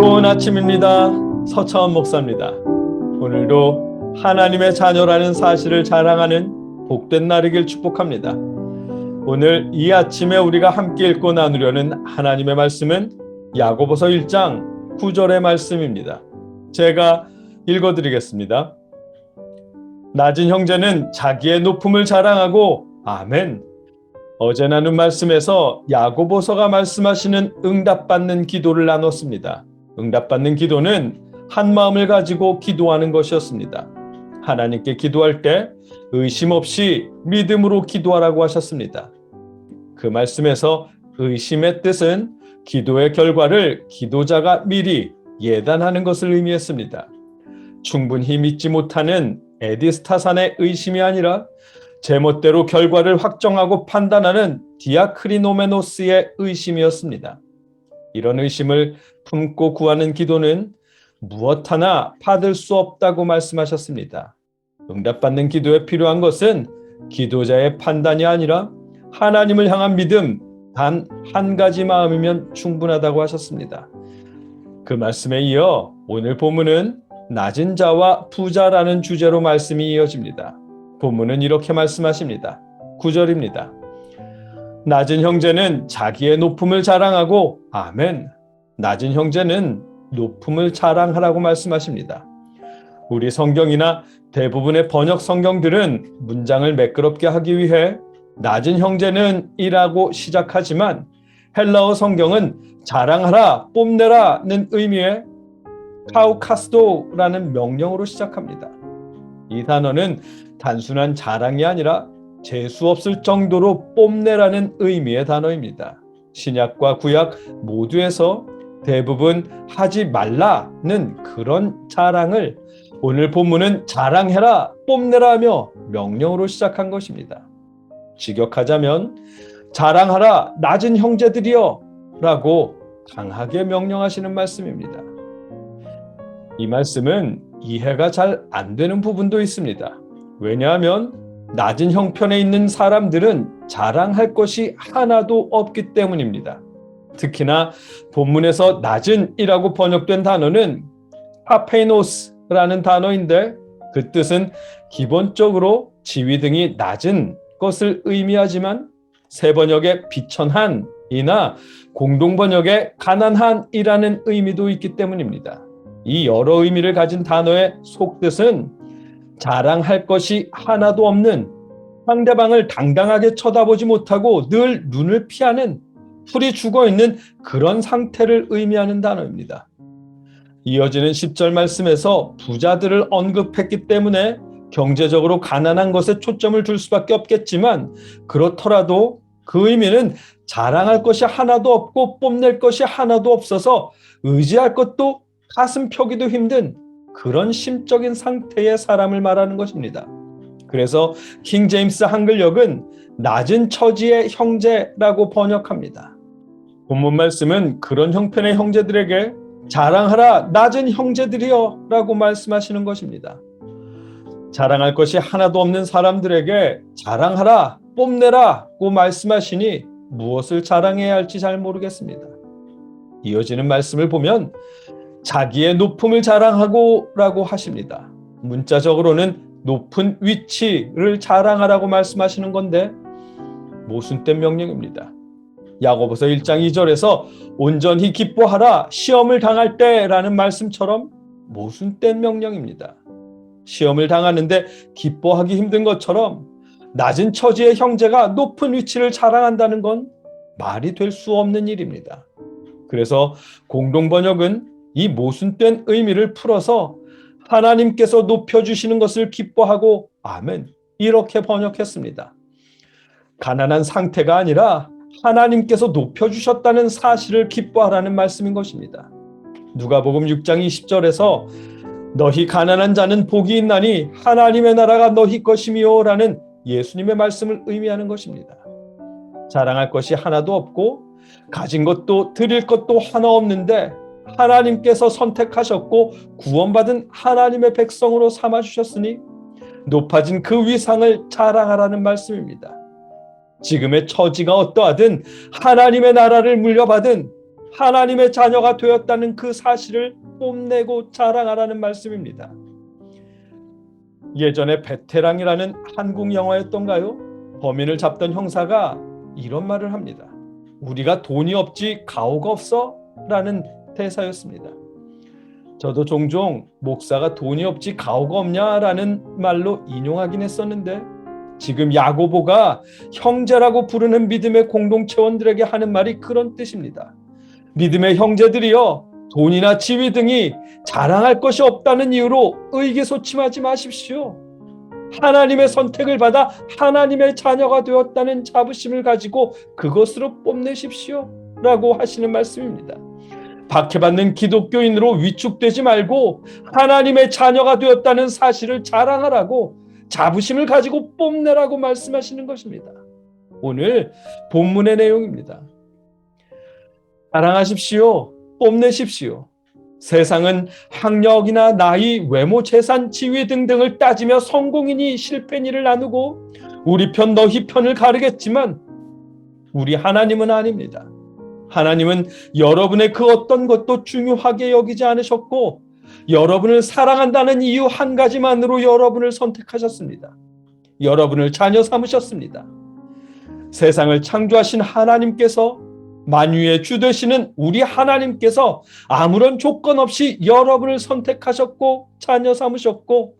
좋은 아침입니다. 서차원 목사입니다. 오늘도 하나님의 자녀라는 사실을 자랑하는 복된 날이길 축복합니다. 오늘 이 아침에 우리가 함께 읽고 나누려는 하나님의 말씀은 야고보서 1장 9절의 말씀입니다. 제가 읽어드리겠습니다. 낮은 형제는 자기의 높음을 자랑하고 아멘. 어제 나눈 말씀에서 야고보서가 말씀하시는 응답받는 기도를 나눴습니다. 응답받는 기도는 한 마음을 가지고 기도하는 것이었습니다. 하나님께 기도할 때 의심 없이 믿음으로 기도하라고 하셨습니다. 그 말씀에서 의심의 뜻은 기도의 결과를 기도자가 미리 예단하는 것을 의미했습니다. 충분히 믿지 못하는 에디스타산의 의심이 아니라 제멋대로 결과를 확정하고 판단하는 디아크리노메노스의 의심이었습니다. 이런 의심을 품고 구하는 기도는 무엇 하나 받을 수 없다고 말씀하셨습니다. 응답받는 기도에 필요한 것은 기도자의 판단이 아니라 하나님을 향한 믿음 단 한 가지 마음이면 충분하다고 하셨습니다. 그 말씀에 이어 오늘 본문은 낮은 자와 부자라는 주제로 말씀이 이어집니다. 본문은 이렇게 말씀하십니다. 9절입니다. 낮은 형제는 자기의 높음을 자랑하고 아멘. 낮은 형제는 높음을 자랑하라고 말씀하십니다. 우리 성경이나 대부분의 번역 성경들은 문장을 매끄럽게 하기 위해 낮은 형제는 이라고 시작하지만 헬라어 성경은 자랑하라, 뽐내라는 의미의 카우카스도라는 명령어로 시작합니다. 이 단어는 단순한 자랑이 아니라 재수 없을 정도로 뽐내라는 의미의 단어입니다. 신약과 구약 모두에서 대부분 하지 말라는 그런 자랑을 오늘 본문은 자랑해라, 뽐내라 하며 명령으로 시작한 것입니다. 직역하자면 자랑하라 낮은 형제들이여 라고 강하게 명령하시는 말씀입니다. 이 말씀은 이해가 잘 안 되는 부분도 있습니다. 왜냐하면 낮은 형편에 있는 사람들은 자랑할 것이 하나도 없기 때문입니다. 특히나 본문에서 낮은이라고 번역된 단어는 파페노스라는 단어인데 그 뜻은 기본적으로 지위 등이 낮은 것을 의미하지만 새 번역의 비천한이나 공동 번역의 가난한이라는 의미도 있기 때문입니다. 이 여러 의미를 가진 단어의 속뜻은 자랑할 것이 하나도 없는, 상대방을 당당하게 쳐다보지 못하고 늘 눈을 피하는, 풀이 죽어있는 그런 상태를 의미하는 단어입니다. 이어지는 10절 말씀에서 부자들을 언급했기 때문에 경제적으로 가난한 것에 초점을 둘 수밖에 없겠지만 그렇더라도 그 의미는 자랑할 것이 하나도 없고 뽐낼 것이 하나도 없어서 의지할 것도 가슴 펴기도 힘든 그런 심적인 상태의 사람을 말하는 것입니다. 그래서 킹 제임스 한글역은 낮은 처지의 형제라고 번역합니다. 본문 말씀은 그런 형편의 형제들에게 자랑하라 낮은 형제들이여 라고 말씀하시는 것입니다. 자랑할 것이 하나도 없는 사람들에게 자랑하라 뽐내라고 말씀하시니 무엇을 자랑해야 할지 잘 모르겠습니다. 이어지는 말씀을 보면 자기의 높음을 자랑하고 라고 하십니다. 문자적으로는 높은 위치를 자랑하라고 말씀하시는 건데 모순된 명령입니다. 야고보서 1장 2절에서 온전히 기뻐하라 시험을 당할 때라는 말씀처럼 모순된 명령입니다. 시험을 당하는데 기뻐하기 힘든 것처럼 낮은 처지의 형제가 높은 위치를 자랑한다는 건 말이 될 수 없는 일입니다. 그래서 공동번역은 이 모순된 의미를 풀어서 하나님께서 높여주시는 것을 기뻐하고 아멘 이렇게 번역했습니다. 가난한 상태가 아니라 하나님께서 높여주셨다는 사실을 기뻐하라는 말씀인 것입니다. 누가복음 6장 20절에서 너희 가난한 자는 복이 있나니 하나님의 나라가 너희 것이미요 라는 예수님의 말씀을 의미하는 것입니다. 자랑할 것이 하나도 없고 가진 것도 드릴 것도 하나 없는데 하나님께서 선택하셨고 구원받은 하나님의 백성으로 삼아주셨으니 높아진 그 위상을 자랑하라는 말씀입니다. 지금의 처지가 어떠하든 하나님의 나라를 물려받은 하나님의 자녀가 되었다는 그 사실을 뽐내고 자랑하라는 말씀입니다. 예전에 베테랑이라는 한국 영화였던가요? 범인을 잡던 형사가 이런 말을 합니다. 우리가 돈이 없지 가오가 없어? 라는 대사였습니다. 저도 종종 목사가 돈이 없지 가오가 없냐라는 말로 인용하긴 했었는데, 지금 야고보가 형제라고 부르는 믿음의 공동체원들에게 하는 말이 그런 뜻입니다. 믿음의 형제들이여, 돈이나 지위 등이 자랑할 것이 없다는 이유로 의기소침하지 마십시오. 하나님의 선택을 받아 하나님의 자녀가 되었다는 자부심을 가지고 그것으로 뽐내십시오 라고 하시는 말씀입니다. 박해받는 기독교인으로 위축되지 말고 하나님의 자녀가 되었다는 사실을 자랑하라고, 자부심을 가지고 뽐내라고 말씀하시는 것입니다. 오늘 본문의 내용입니다. 자랑하십시오. 뽐내십시오. 세상은 학력이나 나이, 외모, 재산, 지위 등등을 따지며 성공이니 실패니를 나누고 우리 편 너희 편을 가르겠지만 우리 하나님은 아닙니다. 하나님은 여러분의 그 어떤 것도 중요하게 여기지 않으셨고, 여러분을 사랑한다는 이유 한 가지만으로 여러분을 선택하셨습니다. 여러분을 자녀 삼으셨습니다. 세상을 창조하신 하나님께서, 만유의 주 되시는 우리 하나님께서 아무런 조건 없이 여러분을 선택하셨고 자녀 삼으셨고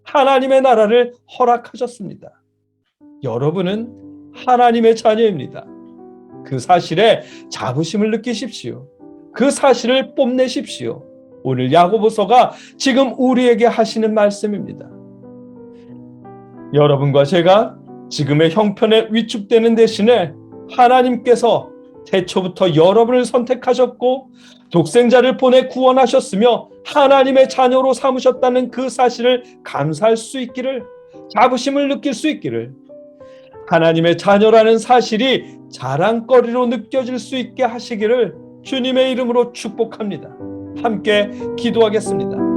하나님의 나라를 허락하셨습니다. 여러분은 하나님의 자녀입니다. 그 사실에 자부심을 느끼십시오. 그 사실을 뽐내십시오. 오늘 야고보서가 지금 우리에게 하시는 말씀입니다. 여러분과 제가 지금의 형편에 위축되는 대신에 하나님께서 태초부터 여러분을 선택하셨고 독생자를 보내 구원하셨으며 하나님의 자녀로 삼으셨다는 그 사실을 감사할 수 있기를, 자부심을 느낄 수 있기를, 하나님의 자녀라는 사실이 자랑거리로 느껴질 수 있게 하시기를 주님의 이름으로 축복합니다. 함께 기도하겠습니다.